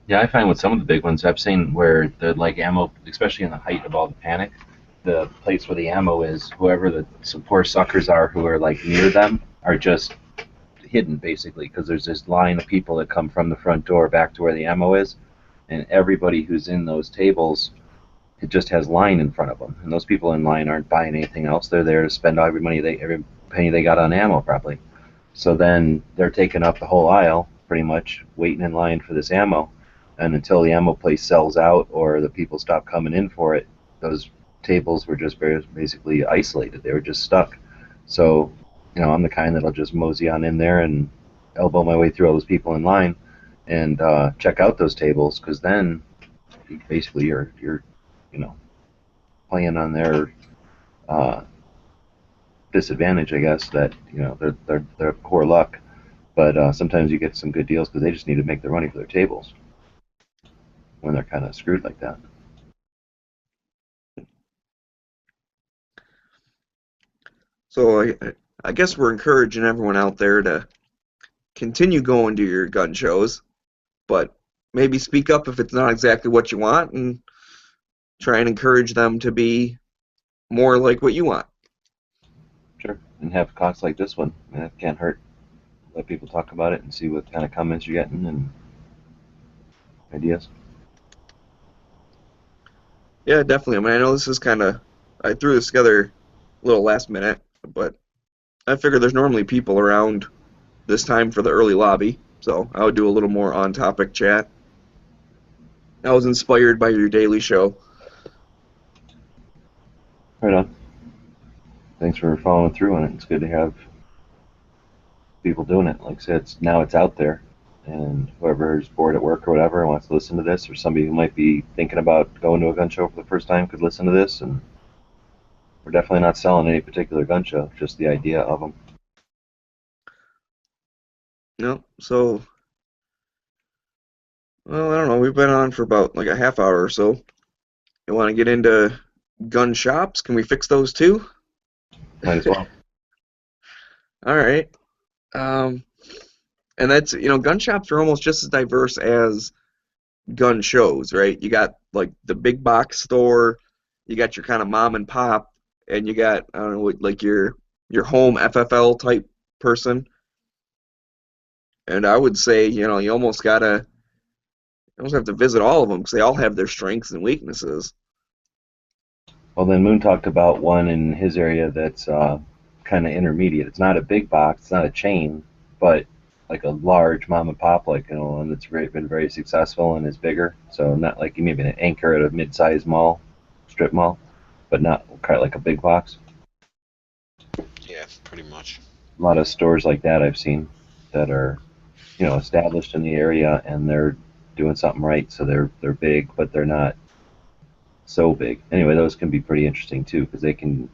Yeah, I find with some of the big ones, I've seen where the ammo, especially in the height of all the panic, the place where the ammo is, whoever the poor suckers are who are near them are just hidden, basically, because there's this line of people that come from the front door back to where the ammo is, and everybody who's in those tables, it just has line in front of them, and those people in line aren't buying anything else. They're there to spend every penny they got on ammo, probably. So then they're taking up the whole aisle, pretty much, waiting in line for this ammo, and until the ammo place sells out or the people stop coming in for it, those tables were just basically isolated. They were just stuck. So, I'm the kind that'll just mosey on in there and elbow my way through all those people in line and check out those tables, because then basically you're playing on their disadvantage, I guess, that they're poor luck. But sometimes you get some good deals because they just need to make their money for their tables when they're kind of screwed like that.
So I guess we're encouraging everyone out there to continue going to your gun shows, but maybe speak up if it's not exactly what you want, and try and encourage them to be more like what you want.
Sure, and have talks like this one. It can't hurt. Let people talk about it and see what kind of comments you're getting and ideas.
Yeah, definitely. I mean, I know this is I threw this together a little last minute, but I figure there's normally people around this time for the early lobby, so I would do a little more on-topic chat. I was inspired by your daily show.
Right on. Thanks for following through on it. It's good to have people doing it. Like I said, now it's out there, and whoever's bored at work or whatever wants to listen to this, or somebody who might be thinking about going to a gun show for the first time could listen to this. And we're definitely not selling any particular gun show, just the idea of them.
No, so, well, I don't know. We've been on for about like a half hour or so. You want to get into gun shops? Can we fix those too?
Might as well.
All right. And that's, gun shops are almost just as diverse as gun shows, right? You got like the big box store, you got your kind of mom and pop, and you got, I don't know, like your home FFL type person. And I would say, you almost have to visit all of them, because they all have their strengths and weaknesses.
Well, then Moon talked about one in his area that's kind of intermediate. It's not a big box, it's not a chain, but like a large mom and pop, like one that's been very successful and is bigger. So not like maybe an anchor at a mid-sized mall, strip mall, but not kind of like a big box.
Yeah, pretty much.
A lot of stores like that I've seen that are established in the area, and they're doing something right. So they're big, but they're not so big. Anyway, those can be pretty interesting too because they can.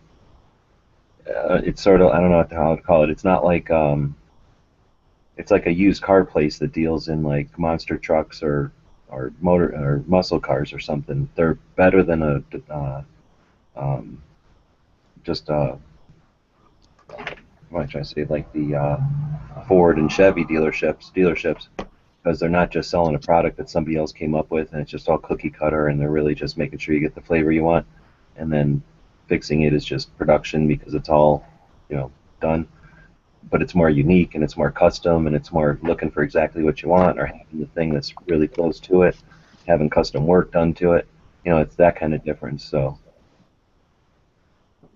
It's sort of, I don't know how to call it. It's not like it's like a used car place that deals in like monster trucks or motor or muscle cars or something. They're better than a um, just what am I trying to say, like the Ford and Chevy dealerships, because they're not just selling a product that somebody else came up with and it's just all cookie cutter, and they're really just making sure you get the flavor you want, and then fixing it is just production because it's all done. But it's more unique and it's more custom and it's more looking for exactly what you want or having the thing that's really close to it, having custom work done to it. It's that kind of difference. So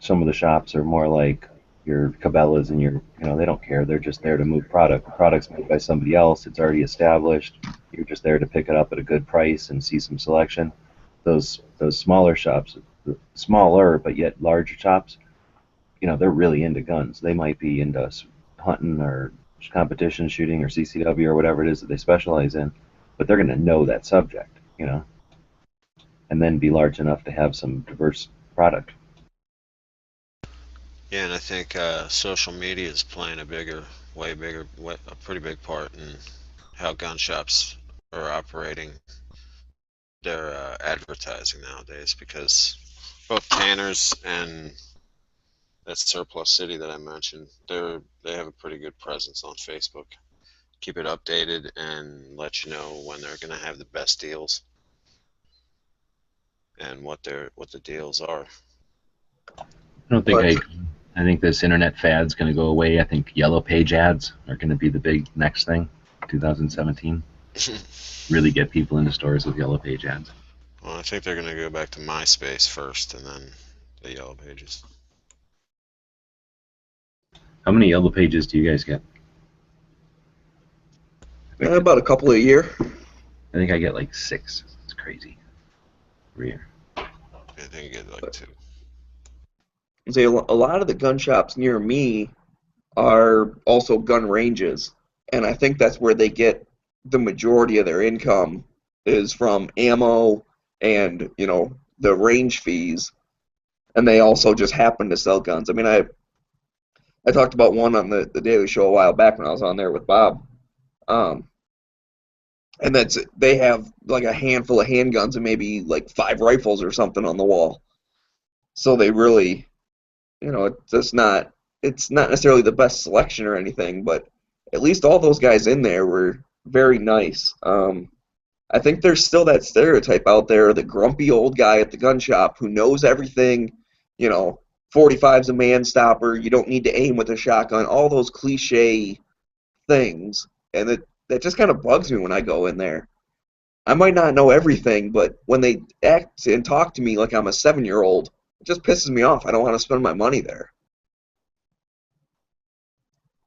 some of the shops are more like your Cabela's and they don't care. They're just there to move product. The product's made by somebody else. It's already established. You're just there to pick it up at a good price and see some selection. Those smaller shops, smaller but yet larger shops, they're really into guns. They might be into hunting or competition shooting or CCW or whatever it is that they specialize in, but they're going to know that subject, and then be large enough to have some diverse product.
Yeah, and I think social media is playing a a pretty big part in how gun shops are operating their advertising nowadays because both Tanner's and that Surplus City that I mentioned, they have a pretty good presence on Facebook. Keep it updated and let you know when they're going to have the best deals and what the deals are.
I don't think
But
I think this internet fad's going to go away. I think yellow page ads are going to be the big next thing, 2017. Really get people into stores with yellow page ads.
Well, I think they're going to go back to MySpace first and then the Yellow Pages.
How many yellow pages do you guys get?
about a couple a year.
I think I get like 6. It's crazy. Every year.
I think you get like 2.
See, a lot of the gun shops near me are also gun ranges, and I think that's where they get the majority of their income is from ammo and the range fees, and they also just happen to sell guns. I mean, I talked about one on the Daily Show a while back when I was on there with Bob, um, and they have like a handful of handguns and maybe like 5 rifles or something on the wall. So they really, it's not necessarily the best selection or anything, but at least all those guys in there were very nice. I think there's still that stereotype out there, the grumpy old guy at the gun shop who knows everything, 45's a man stopper, you don't need to aim with a shotgun, all those cliche things, and that just kind of bugs me when I go in there. I might not know everything, but when they act and talk to me like I'm a 7-year-old, it just pisses me off. I don't want to spend my money there.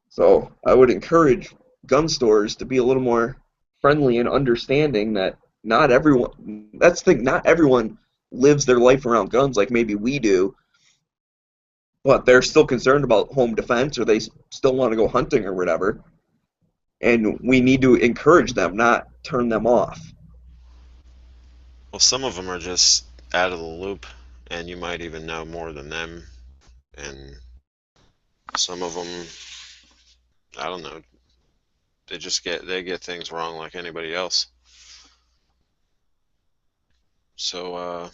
So I would encourage gun stores to be a little more friendly and understanding that that's the thing, not everyone lives their life around guns like maybe we do, but they're still concerned about home defense or they still want to go hunting or whatever. And we need to encourage them, not turn them off.
Well, some of them are just out of the loop, and you might even know more than them. And some of them, I don't know, they get things wrong like anybody else. So,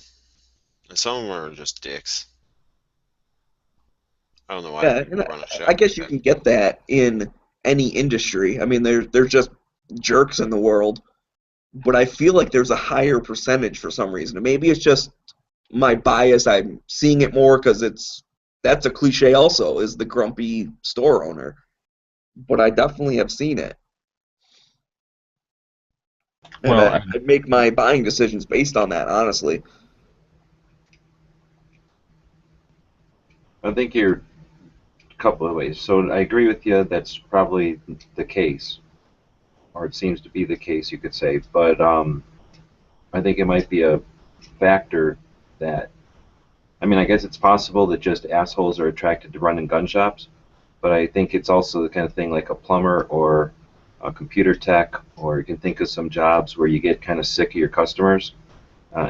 and some of them are just dicks. I don't know why
Yeah,
people
and
run a shop
I guess
like
you
that.
can get that in any industry. I mean, there's just jerks in the world, but I feel like there's a higher percentage for some reason. And maybe it's just my bias. I'm seeing it more because that's a cliche also, is the grumpy store owner. But I definitely have seen it. And
Well,
I make my buying decisions based on that, honestly.
I think you're a couple of ways. So I agree with you. That's probably the case. or it seems to be the case, you could say. But I think it might be a factor that, I mean, I guess it's possible that just assholes are attracted to running gun shops, but I think it's also the kind of thing like a plumber or a computer tech, or you can think of some jobs where you get kind of sick of your customers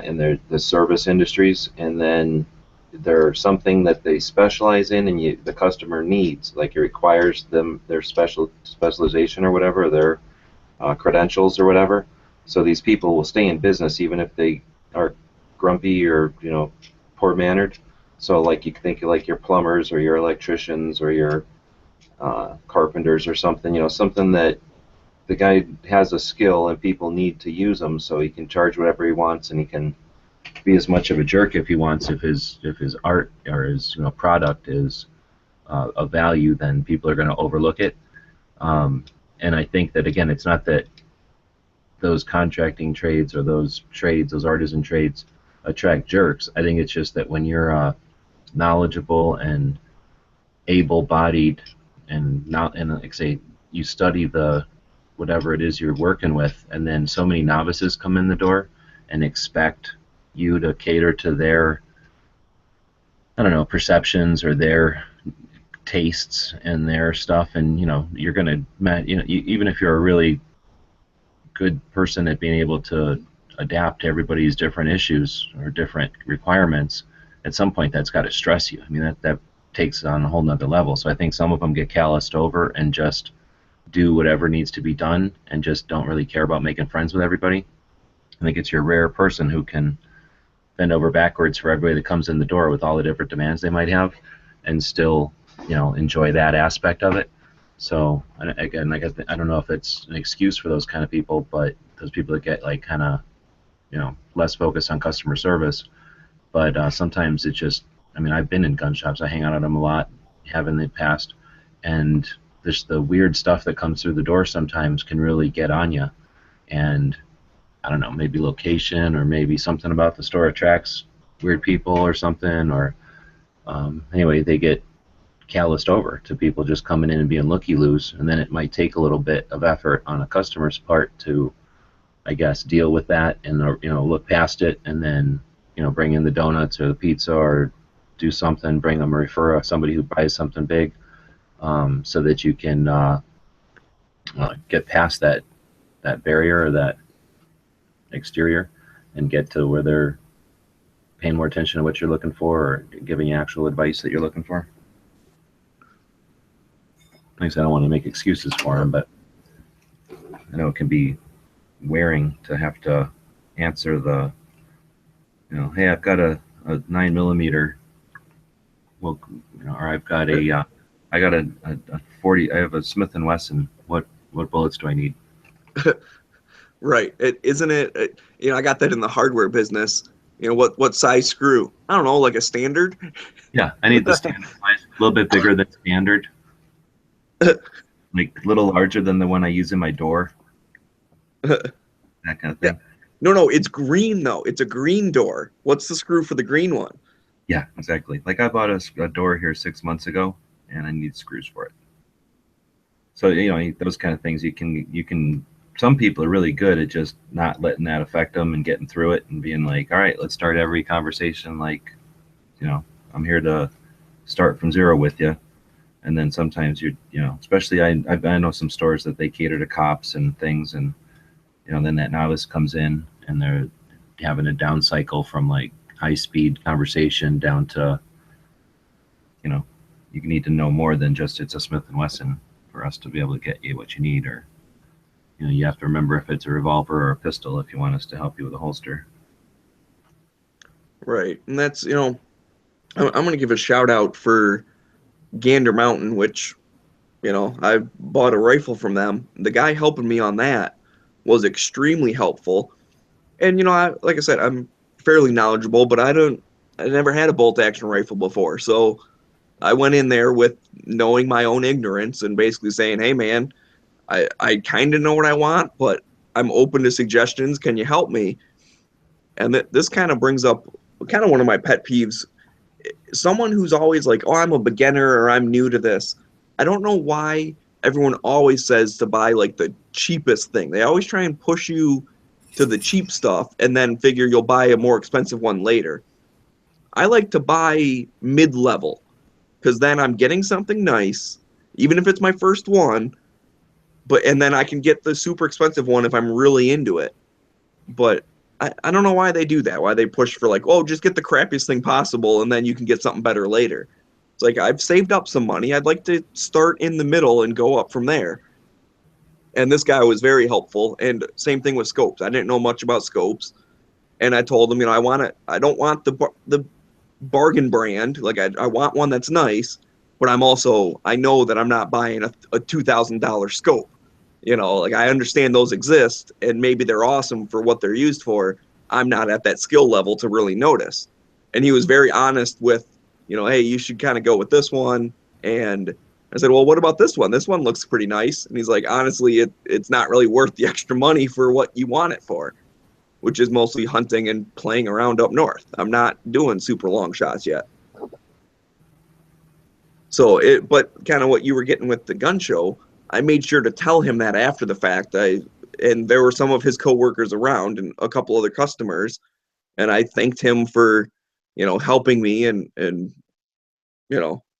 in the service industries, and then there's something that they specialize in and the customer needs, like it requires them their specialization or whatever, their credentials or whatever. So these people will stay in business even if they are grumpy or poor mannered. So like you think like your plumbers or your electricians or your carpenters or something, something that the guy has a skill and people need to use them, so he can charge whatever he wants and he can be as much of a jerk if he wants. If his art or his product is of value, then people are going to overlook it. And I think that again, it's not that those contracting trades or those artisan trades attract jerks. I think it's just that when you're knowledgeable and able-bodied and like say you study the whatever it is you're working with, and then so many novices come in the door and expect you to cater to their, I don't know, perceptions or their tastes and their stuff, and you're gonna, even if you're a really good person at being able to adapt to everybody's different issues or different requirements, at some point that's got to stress you. I mean, that takes it on a whole nother level. So I think some of them get calloused over and just do whatever needs to be done and just don't really care about making friends with everybody. I think it's your rare person who can bend over backwards for everybody that comes in the door with all the different demands they might have and still enjoy that aspect of it. So again, I don't know if it's an excuse for those kind of people, but those people that get like kind of less focused on customer service. But sometimes it just, I mean, I've been in gun shops, I hang out at them a lot, have in the past, and there's the weird stuff that comes through the door sometimes can really get on you. And I don't know, maybe location or maybe something about the store attracts weird people or something, or anyway, they get calloused over to people just coming in and being looky-loos, and then it might take a little bit of effort on a customer's part to, I guess, deal with that and look past it, and then bring in the donuts or the pizza or do something, bring them, refer somebody who buys something big, so that you can get past that barrier or that exterior and get to where they're paying more attention to what you're looking for or giving you actual advice that you're looking for. Like I said, I don't want to make excuses for them, but I know it can be wearing to have to answer the, hey, I've got a 9mm, well, or I've got a, I got a 40, I have a Smith & Wesson. What bullets do I need?
Right. Isn't it? I got that in the hardware business. What size screw? I don't know, like a standard.
Yeah, I need the standard size, a little bit bigger than standard, like a little larger than the one I use in my door. That kind of thing.
Yeah. No, it's green though. It's a green door. What's the screw for the green one?
Yeah, exactly. Like I bought a door here 6 months ago, and I need screws for it. So those kind of things you can. Some people are really good at just not letting that affect them and getting through it and being like, all right, let's start every conversation like, I'm here to start from zero with you. And then sometimes especially I know some stores that they cater to cops and things, and then that novice comes in and they're having a down cycle from like high speed conversation down to, you need to know more than just it's a Smith & Wesson for us to be able to get you what you need, or you have to remember if it's a revolver or a pistol if you want us to help you with a holster.
Right, and that's I'm going to give a shout out for Gander Mountain, which I bought a rifle from them. The guy helping me on that was extremely helpful, and like I said, I'm fairly knowledgeable, but I never had a bolt action rifle before, so I went in there with knowing my own ignorance and basically saying, hey man, I kind of know what I want, but I'm open to suggestions. Can you help me? And this kind of brings up kind of one of my pet peeves. Someone who's always like, oh, I'm a beginner or I'm new to this. I don't know why everyone always says to buy like the cheapest thing. They always try and push you to the cheap stuff and then figure you'll buy a more expensive one later. I like to buy mid-level because then I'm getting something nice, even if it's my first one, and then I can get the super expensive one if I'm really into it. But I don't know why they do that, why they push for like, oh, just get the crappiest thing possible and then you can get something better later. It's like, I've saved up some money. I'd like to start in the middle and go up from there. And this guy was very helpful. And same thing with scopes. I didn't know much about scopes. And I told him, I don't want the bargain brand. Like I want one that's nice, but I know that I'm not buying a $2,000 scope. Like I understand those exist and maybe they're awesome for what they're used for. I'm not at that skill level to really notice. And he was very honest with, hey, you should kind of go with this one. And I said, well, what about this one? This one looks pretty nice. And he's like, honestly, it's not really worth the extra money for what you want it for, which is mostly hunting and playing around up north. I'm not doing super long shots yet. But kind of what you were getting with the gun show, I made sure to tell him that after the fact. And there were some of his coworkers around and a couple other customers, and I thanked him for, helping me and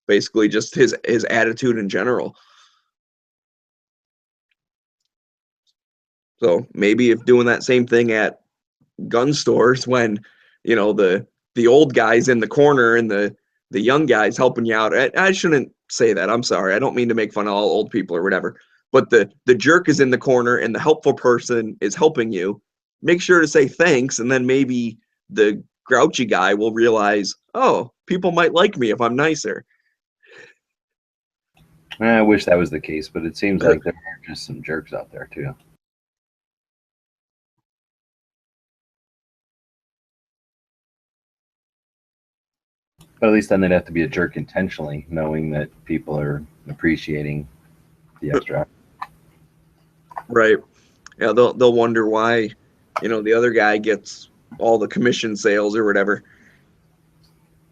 basically just his attitude in general. So maybe if doing that same thing at gun stores when, the old guy's in the corner and the young guy's helping you out. I shouldn't say that. I'm sorry. I don't mean to make fun of all old people or whatever. But the jerk is in the corner and the helpful person is helping you. Make sure to say thanks, and then maybe the grouchy guy will realize, oh, people might like me if I'm nicer.
I wish that was the case, but it seems like there are just some jerks out there too. But at least then they'd have to be a jerk intentionally, knowing that people are appreciating the extra.
Right. Yeah, they'll wonder why, the other guy gets all the commission sales or whatever.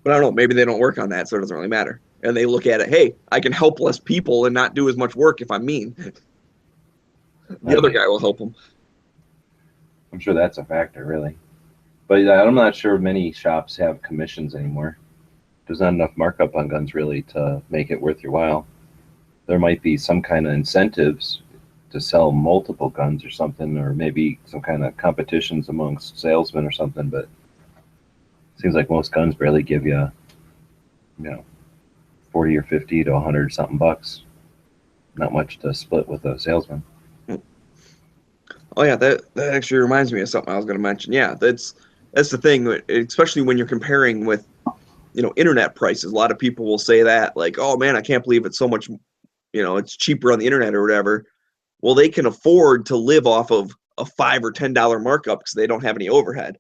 But I don't know, maybe they don't work on that, so it doesn't really matter. And they look at it, hey, I can help less people and not do as much work if I'm mean. The other guy will help them.
I'm sure that's a factor, really. But I'm not sure many shops have commissions anymore. There's not enough markup on guns really to make it worth your while. There might be some kind of incentives to sell multiple guns or something, or maybe some kind of competitions amongst salesmen or something, but it seems like most guns barely give you, 40 or 50 to 100 something bucks. Not much to split with a salesman.
Oh yeah, that actually reminds me of something I was going to mention. Yeah, that's the thing, especially when you're comparing with internet prices. A lot of people will say that, like, oh man, I can't believe it's so much, it's cheaper on the internet or whatever. Well, they can afford to live off of a $5 or $10 markup because they don't have any overhead.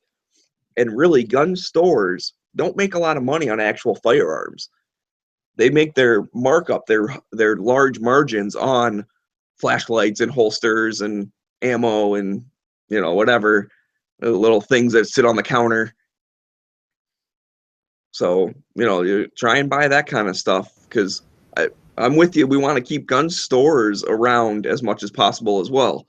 And really, gun stores don't make a lot of money on actual firearms. They make their markup, their large margins on flashlights and holsters and ammo and whatever, little things that sit on the counter. So, you try and buy that kind of stuff because I'm with you. We want to keep gun stores around as much as possible as well.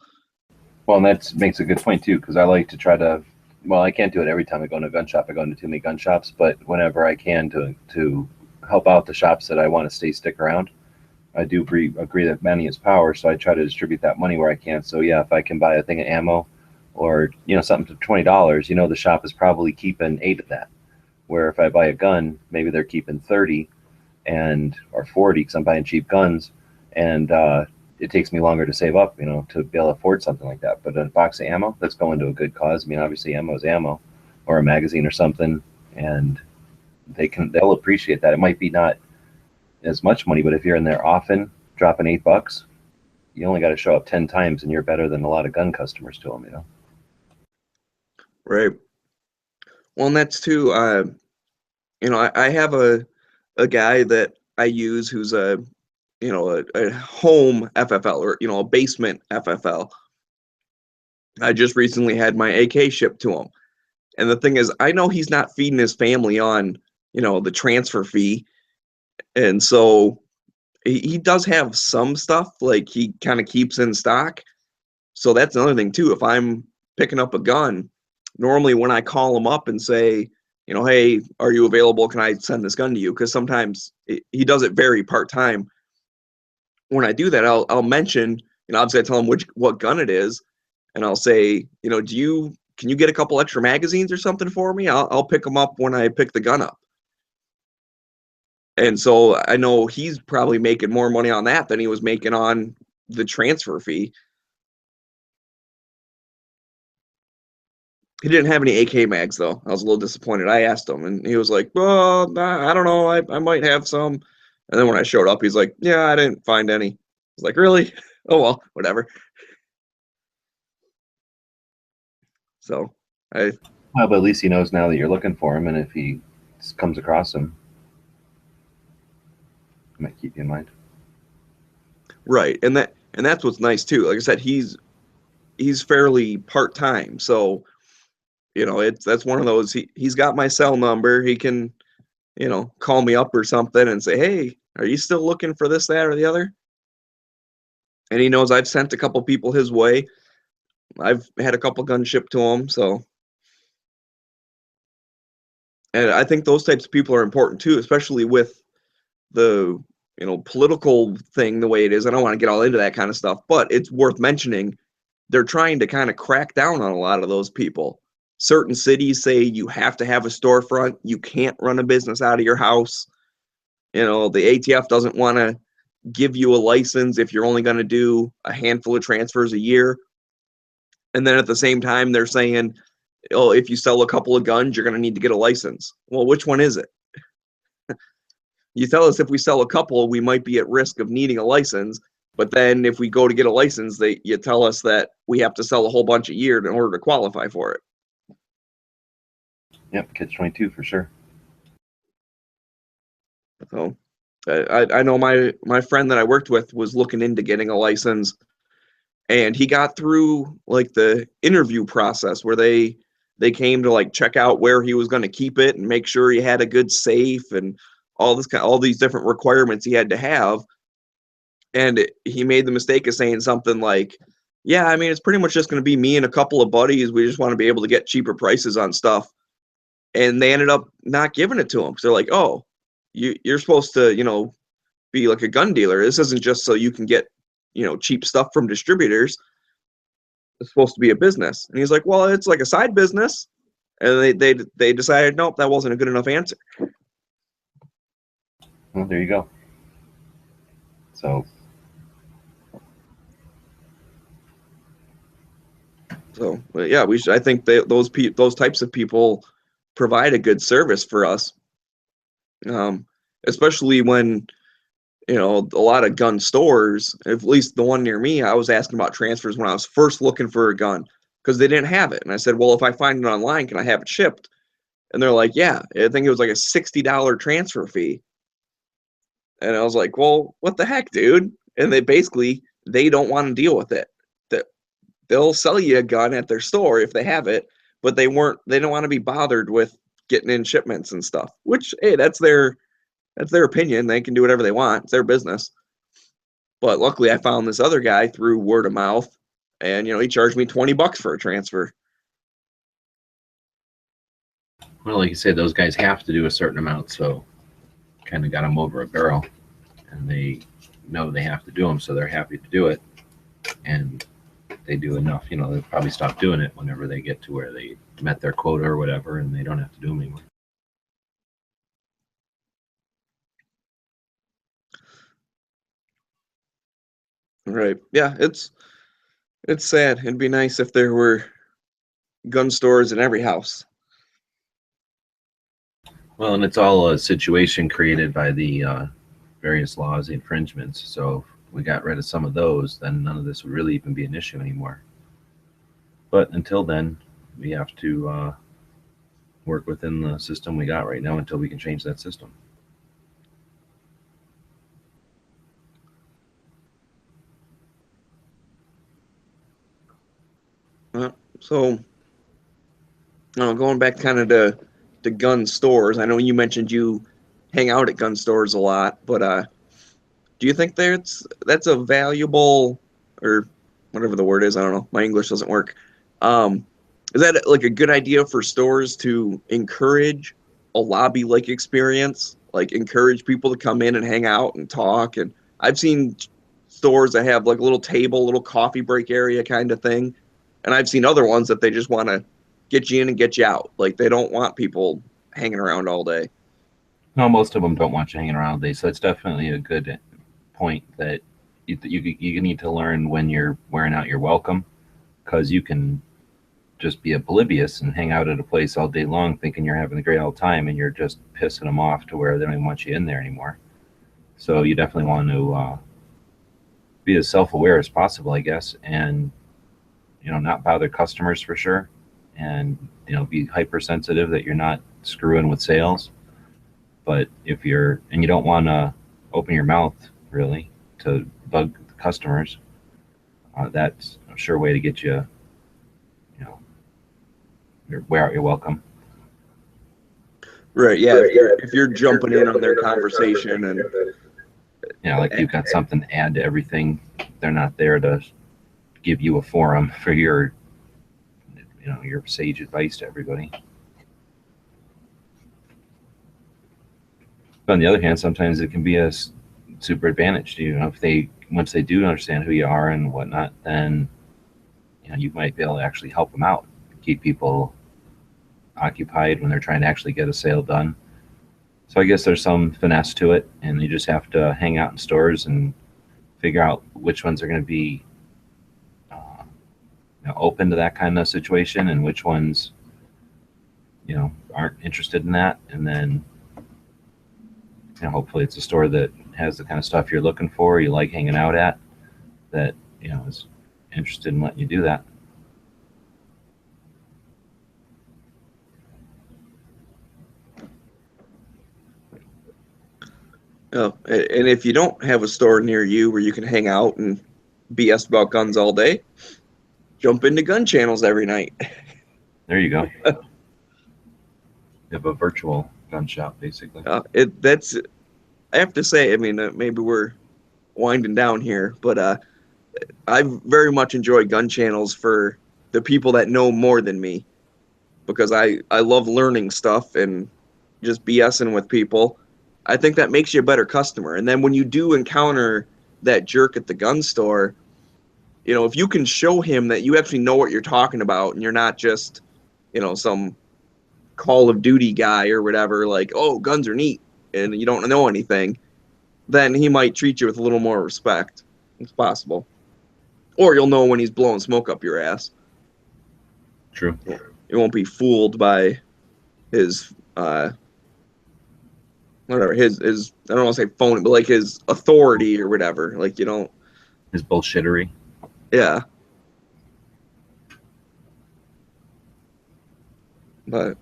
Well, and that makes a good point too, because I like to try to, well, I can't do it every time I go into a gun shop. I go into too many gun shops, but whenever I can to help out the shops that I want to stick around, I do agree that money is power, so I try to distribute that money where I can. So yeah, if I can buy a thing of ammo or, something for $20, the shop is probably keeping 8 of that. Where if I buy a gun, maybe they're keeping 30 or 40 because I'm buying cheap guns, and it takes me longer to save up, to be able to afford something like that. But a box of ammo, that's going to a good cause. I mean, obviously ammo is ammo, or a magazine or something, and they'll appreciate that. It might be not as much money, but if you're in there often, dropping $8, you only got to show up 10 times, and you're better than a lot of gun customers to them,
Right. Well, and that's too, I have a guy that I use who's a home FFL or, a basement FFL. I just recently had my AK shipped to him. And the thing is, I know he's not feeding his family on, the transfer fee. And so he does have some stuff like he kind of keeps in stock, So that's another thing too. If I'm picking up a gun, normally when I call them up and say, hey, are you available? Can I send this gun to you? Because sometimes he does it very part time. When I do that, I'll mention, obviously I tell him what gun it is, and I'll say, can you get a couple extra magazines or something for me? I'll pick them up when I pick the gun up. And so I know he's probably making more money on that than he was making on the transfer fee. He didn't have any AK mags, though. I was a little disappointed. I asked him, and he was like, well, I don't know. I might have some. And then when I showed up, he's like, yeah, I didn't find any. I was like, really? Oh, well, whatever. So
well, but at least he knows now that you're looking for him, and if he comes across him, he might keep you in mind.
Right, and that's what's nice too. Like I said, he's fairly part time, so that's one of those. He's got my cell number. He can call me up or something and say, hey, are you still looking for this, that, or the other? And he knows I've sent a couple people his way. I've had a couple guns shipped to him, so. And I think those types of people are important too, especially with the political thing the way it is. I don't want to get all into that kind of stuff, but it's worth mentioning. They're trying to kind of crack down on a lot of those people. Certain cities say you have to have a storefront. You can't run a business out of your house. The ATF doesn't want to give you a license if you're only going to do a handful of transfers a year. And then at the same time, they're saying, oh, if you sell a couple of guns, you're going to need to get a license. Well, which one is it? You tell us if we sell a couple, we might be at risk of needing a license. But then if we go to get a license, you tell us that we have to sell a whole bunch a year in order to qualify for it.
Yep, catch-22 for sure.
So I know my friend that I worked with was looking into getting a license, and he got through like the interview process where they came to like check out where he was going to keep it and make sure he had a good safe and all these different requirements he had to have. And he made the mistake of saying something like, yeah, I mean, it's pretty much just going to be me and a couple of buddies. We just want to be able to get cheaper prices on stuff. And they ended up not giving it to him. So they're like, oh, you're supposed to, be like a gun dealer. This isn't just so you can get, cheap stuff from distributors. It's supposed to be a business. And he's like, well, it's like a side business. And they decided, nope, that wasn't a good enough answer.
Well, there you go. So
yeah, I think those types of people provide a good service for us, especially when a lot of gun stores, at least the one near me, I was asking about transfers when I was first looking for a gun because they didn't have it, and I said, well, if I find it online, can I have it shipped? And they're like, yeah. I think it was like a $60 transfer fee. And I was like, well, what the heck, dude? And they don't want to deal with it. They'll sell you a gun at their store if they have it, but they don't want to be bothered with getting in shipments and stuff, which, hey, that's their opinion. They can do whatever they want. It's their business. But luckily I found this other guy through word of mouth, and he charged me $20 for a transfer.
Well, like you said, those guys have to do a certain amount, so kind of got them over a barrel, and they know they have to do them, so they're happy to do it. And they do enough, they'll probably stop doing it whenever they get to where they met their quota or whatever, and they don't have to do them anymore.
Right. Yeah, it's sad. It'd be nice if there were gun stores in every house.
Well, and it's all a situation created by the various laws, the infringements. So if we got rid of some of those, then none of this would really even be an issue anymore. But until then, we have to work within the system we got right now until we can change that system.
So, going back kind of to gun stores, I know you mentioned you hang out at gun stores a lot, but do you think that's a valuable, or whatever the word is. I don't know. My English doesn't work. Is that like a good idea for stores to encourage a lobby-like experience? Like encourage people to come in and hang out and talk. And I've seen stores that have like a little table, little coffee break area kind of thing. And I've seen other ones that they just want to get you in and get you out. Like they don't want people hanging around all day.
No, most of them don't want you hanging around all day, so it's definitely a good point that you need to learn when you're wearing out your welcome, because you can just be oblivious and hang out at a place all day long thinking you're having a great old time, and you're just pissing them off to where they don't even want you in there anymore. So you definitely want to be as self-aware as possible, I guess, and not bother customers for sure, and be hypersensitive that you're not screwing with sales. But if you don't want to open your mouth really to bug the customers, that's a sure way to get you, wear out your welcome.
Right. Yeah. If you're jumping in on their conversation and
like you've got something to add to everything, they're not there to give you a forum for your sage advice to everybody. But on the other hand, sometimes it can be a super advantage to you. If once they do understand who you are and whatnot, then you might be able to actually help them out, keep people occupied when they're trying to actually get a sale done. So I guess there's some finesse to it, and you just have to hang out in stores and figure out which ones are going to be open to that kind of situation and which ones aren't interested in that. And then hopefully it's a store that has the kind of stuff you're looking for, you like hanging out at, that is interested in letting you do that.
and if you don't have a store near you where you can hang out and BS about guns all day, jump into gun channels every night.
There you go. You have a virtual gun shop, basically.
I have to say, I mean, maybe we're winding down here, but I very much enjoy gun channels for the people that know more than me, because I love learning stuff and just BSing with people. I think that makes you a better customer. And then when you do encounter that jerk at the gun store, if you can show him that you actually know what you're talking about and you're not just, some Call of Duty guy or whatever, like, oh, guns are neat, and you don't know anything, then he might treat you with a little more respect. It's possible. Or you'll know when he's blowing smoke up your ass.
True.
You won't be fooled by his whatever, his I don't want to say phony, but like his authority or whatever. Like,
His bullshittery.
Yeah. But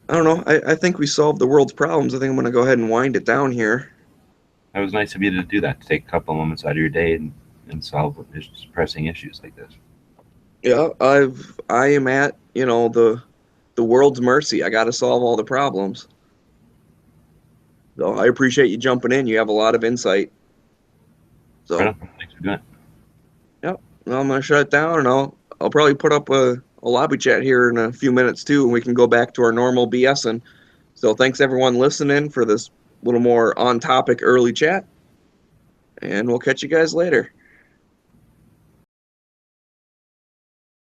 I don't know. I think we solved the world's problems. I think I'm going to go ahead and wind it down here.
It was nice of you to do that, to take a couple of moments out of your day and solve pressing issues like this.
Yeah, I am at, the world's mercy. I got to solve all the problems. So I appreciate you jumping in. You have a lot of insight. So
Right on. Thanks for doing it.
Yep. Well, I'm going to shut it down, and I'll probably put up a lobby chat here in a few minutes too, and we can go back to our normal BSing. So thanks everyone listening for this little more on topic early chat, and we'll catch you guys later.